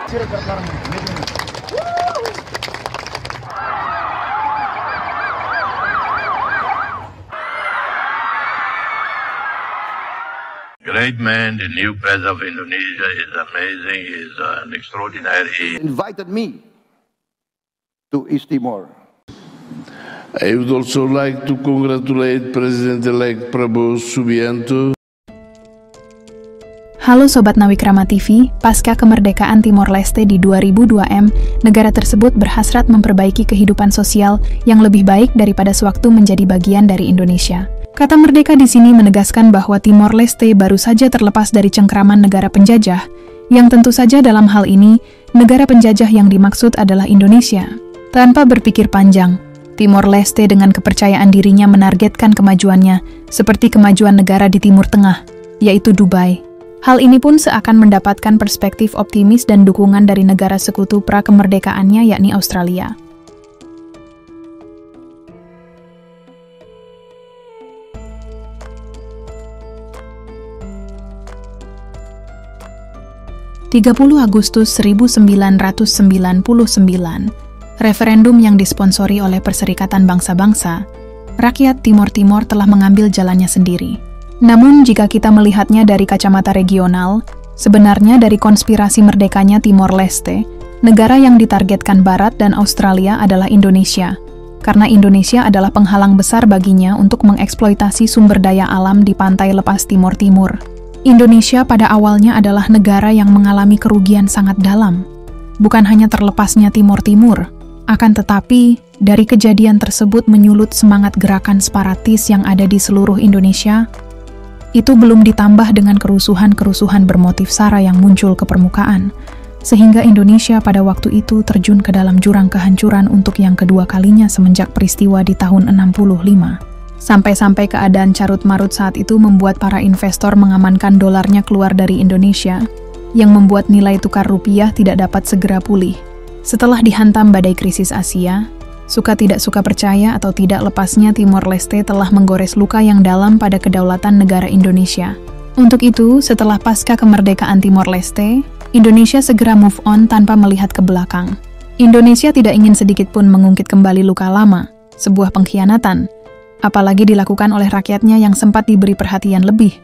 Great man, the new president of Indonesia is amazing. He's an extraordinary. Invited me to East Timor. I would also like to congratulate President-elect Prabowo Subianto. Halo Sobat Nawikrama TV, pasca kemerdekaan Timor Leste di 2002 negara tersebut berhasrat memperbaiki kehidupan sosial yang lebih baik daripada sewaktu menjadi bagian dari Indonesia. Kata merdeka di sini menegaskan bahwa Timor Leste baru saja terlepas dari cengkraman negara penjajah, yang tentu saja dalam hal ini, negara penjajah yang dimaksud adalah Indonesia. Tanpa berpikir panjang, Timor Leste dengan kepercayaan dirinya menargetkan kemajuannya, seperti kemajuan negara di Timur Tengah, yaitu Dubai. Hal ini pun seakan mendapatkan perspektif optimis dan dukungan dari negara sekutu pra-kemerdekaannya yakni Australia. (30 Agustus 1999), referendum yang disponsori oleh Perserikatan Bangsa-Bangsa, rakyat Timor Timur telah mengambil jalannya sendiri. Namun jika kita melihatnya dari kacamata regional, sebenarnya dari konspirasi merdekanya Timor Leste, negara yang ditargetkan Barat dan Australia adalah Indonesia, karena Indonesia adalah penghalang besar baginya untuk mengeksploitasi sumber daya alam di pantai lepas Timor Timur. Indonesia pada awalnya adalah negara yang mengalami kerugian sangat dalam, bukan hanya terlepasnya Timor Timur, akan tetapi dari kejadian tersebut menyulut semangat gerakan separatis yang ada di seluruh Indonesia. Itu belum ditambah dengan kerusuhan-kerusuhan bermotif SARA yang muncul ke permukaan, sehingga Indonesia pada waktu itu terjun ke dalam jurang kehancuran untuk yang kedua kalinya semenjak peristiwa di tahun 65. Sampai-sampai keadaan carut-marut saat itu membuat para investor mengamankan dolarnya keluar dari Indonesia, yang membuat nilai tukar rupiah tidak dapat segera pulih. Setelah dihantam badai krisis Asia, suka tidak suka percaya atau tidak lepasnya Timor Leste telah menggores luka yang dalam pada kedaulatan negara Indonesia. Untuk itu, setelah pasca kemerdekaan Timor Leste, Indonesia segera move on tanpa melihat ke belakang. Indonesia tidak ingin sedikit pun mengungkit kembali luka lama, sebuah pengkhianatan, apalagi dilakukan oleh rakyatnya yang sempat diberi perhatian lebih.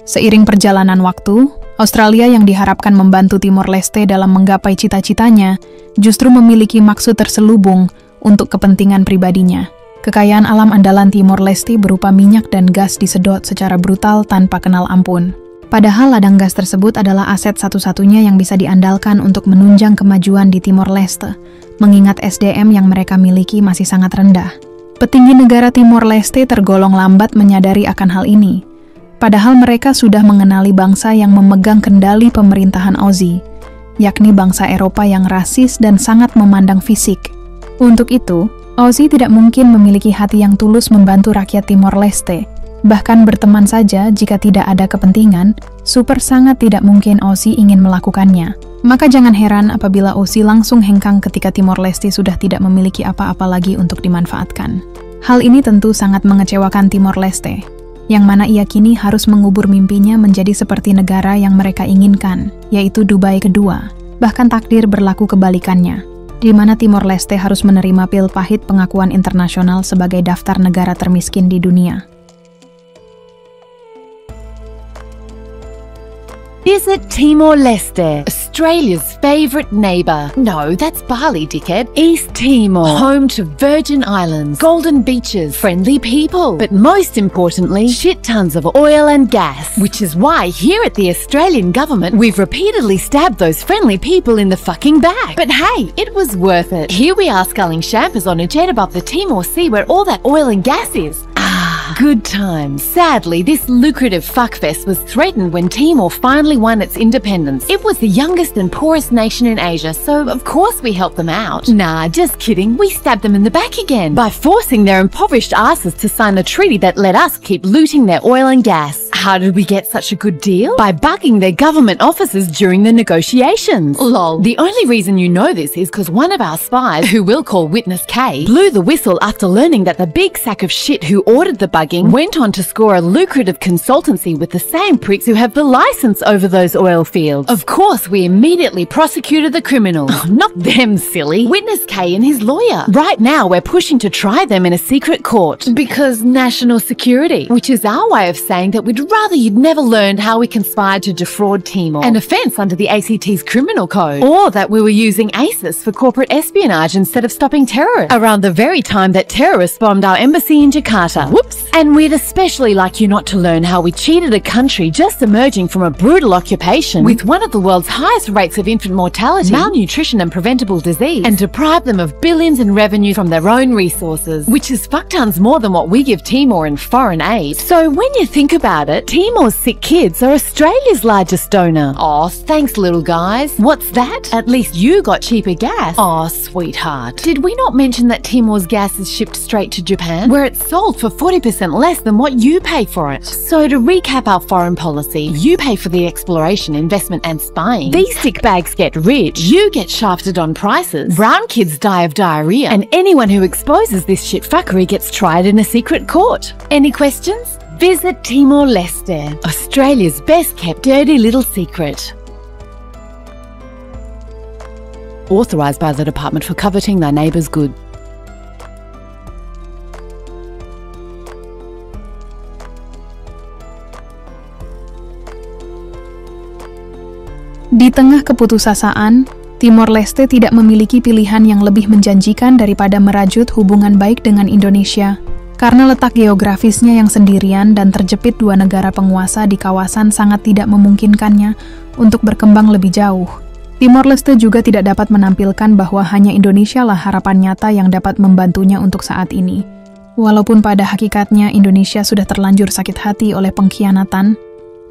Seiring perjalanan waktu, Australia yang diharapkan membantu Timor Leste dalam menggapai cita-citanya, justru memiliki maksud terselubung untuk kepentingan pribadinya. Kekayaan alam andalan Timor Leste berupa minyak dan gas disedot secara brutal tanpa kenal ampun. Padahal ladang gas tersebut adalah aset satu-satunya yang bisa diandalkan untuk menunjang kemajuan di Timor Leste, mengingat SDM yang mereka miliki masih sangat rendah. Petinggi negara Timor Leste tergolong lambat menyadari akan hal ini. Padahal mereka sudah mengenali bangsa yang memegang kendali pemerintahan Aussie, yakni bangsa Eropa yang rasis dan sangat memandang fisik. Untuk itu, Aussie tidak mungkin memiliki hati yang tulus membantu rakyat Timor Leste. Bahkan berteman saja jika tidak ada kepentingan, super sangat tidak mungkin Aussie ingin melakukannya. Maka jangan heran apabila Aussie langsung hengkang ketika Timor Leste sudah tidak memiliki apa-apa lagi untuk dimanfaatkan. Hal ini tentu sangat mengecewakan Timor Leste, yang mana ia kini harus mengubur mimpinya menjadi seperti negara yang mereka inginkan, yaitu Dubai kedua. Bahkan takdir berlaku kebalikannya, di mana Timor Leste harus menerima pil pahit pengakuan internasional sebagai daftar negara termiskin di dunia. Visit Timor-Leste, Australia's favourite neighbour. No, that's Bali, dickhead. East Timor, home to virgin islands, golden beaches, friendly people, but most importantly, shit tons of oil and gas. Which is why here at the Australian government, we've repeatedly stabbed those friendly people in the fucking back. But hey, it was worth it. Here we are sculling champers on a jet above the Timor Sea where all that oil and gas is. Good times. Sadly, this lucrative fuckfest was threatened when Timor finally won its independence. It was the youngest and poorest nation in Asia, so of course we helped them out. Nah, just kidding. We stabbed them in the back again by forcing their impoverished asses to sign a treaty that let us keep looting their oil and gas. how did we get such a good deal? By bugging their government officers during the negotiations. Lol. The only reason you know this is because one of our spies, who we'll call Witness K, blew the whistle after learning that the big sack of shit who ordered the bugging went on to score a lucrative consultancy with the same pricks who have the license over those oil fields. Of course, we immediately prosecuted the criminals. Not them, silly. Witness K and his lawyer. Right now, we're pushing to try them in a secret court. Because national security, which is our way of saying that we'd rather you'd never learned how we conspired to defraud Timor, an offence under the ACT's criminal code, or that we were using ACIS for corporate espionage instead of stopping terrorists, around the very time that terrorists bombed our embassy in Jakarta. Whoops. And we'd especially like you not to learn how we cheated a country just emerging from a brutal occupation with one of the world's highest rates of infant mortality, malnutrition and preventable disease, and deprive them of billions in revenue from their own resources, which is fuck tons more than what we give Timor in foreign aid. So when you think about it, Timor's sick kids are Australia's largest donor. Aw, thanks little guys. What's that? At least you got cheaper gas. Aw, sweetheart. Did we not mention that Timor's gas is shipped straight to Japan, where it's sold for 40% less than what you pay for it? So to recap our foreign policy, you pay for the exploration, investment and spying. These sick bags get rich. You get shafted on prices. Brown kids die of diarrhea. And anyone who exposes this shit fuckery gets tried in a secret court. Any questions? Visit Timor-Leste, Australia's best kept dirty little secret. Authorised by the Department for Coveting Thy Neighbour's Good. Di tengah keputusasaan, Timor-Leste tidak memiliki pilihan yang lebih menjanjikan daripada merajut hubungan baik dengan Indonesia. Karena letak geografisnya yang sendirian dan terjepit dua negara penguasa di kawasan sangat tidak memungkinkannya untuk berkembang lebih jauh. Timor-Leste juga tidak dapat menampilkan bahwa hanya Indonesia lah harapan nyata yang dapat membantunya untuk saat ini. Walaupun pada hakikatnya Indonesia sudah terlanjur sakit hati oleh pengkhianatan,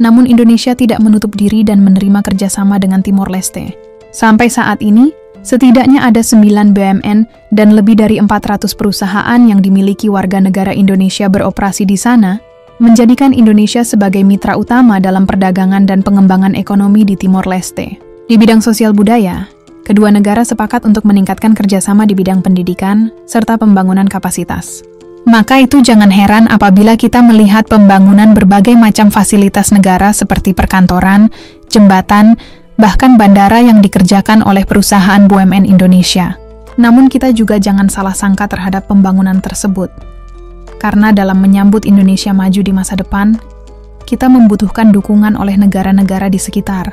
namun Indonesia tidak menutup diri dan menerima kerjasama dengan Timor-Leste. Sampai saat ini, setidaknya ada 9 BUMN dan lebih dari 400 perusahaan yang dimiliki warga negara Indonesia beroperasi di sana, menjadikan Indonesia sebagai mitra utama dalam perdagangan dan pengembangan ekonomi di Timor-Leste. Di bidang sosial budaya, kedua negara sepakat untuk meningkatkan kerjasama di bidang pendidikan serta pembangunan kapasitas. Maka itu jangan heran apabila kita melihat pembangunan berbagai macam fasilitas negara seperti perkantoran, jembatan, bahkan bandara yang dikerjakan oleh perusahaan BUMN Indonesia. Namun kita juga jangan salah sangka terhadap pembangunan tersebut. Karena dalam menyambut Indonesia maju di masa depan, kita membutuhkan dukungan oleh negara-negara di sekitar,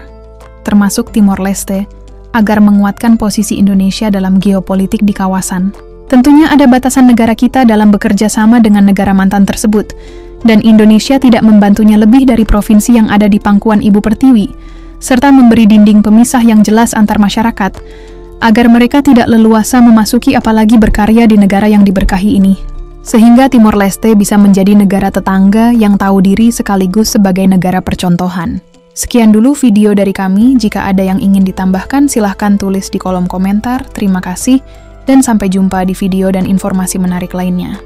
termasuk Timor-Leste, agar menguatkan posisi Indonesia dalam geopolitik di kawasan. Tentunya ada batasan negara kita dalam bekerja sama dengan negara mantan tersebut, dan Indonesia tidak membantunya lebih dari provinsi yang ada di pangkuan Ibu Pertiwi, serta memberi dinding pemisah yang jelas antar masyarakat, agar mereka tidak leluasa memasuki apalagi berkarya di negara yang diberkahi ini. Sehingga Timor-Leste bisa menjadi negara tetangga yang tahu diri sekaligus sebagai negara percontohan. Sekian dulu video dari kami, jika ada yang ingin ditambahkan silahkan tulis di kolom komentar. Terima kasih, dan sampai jumpa di video dan informasi menarik lainnya.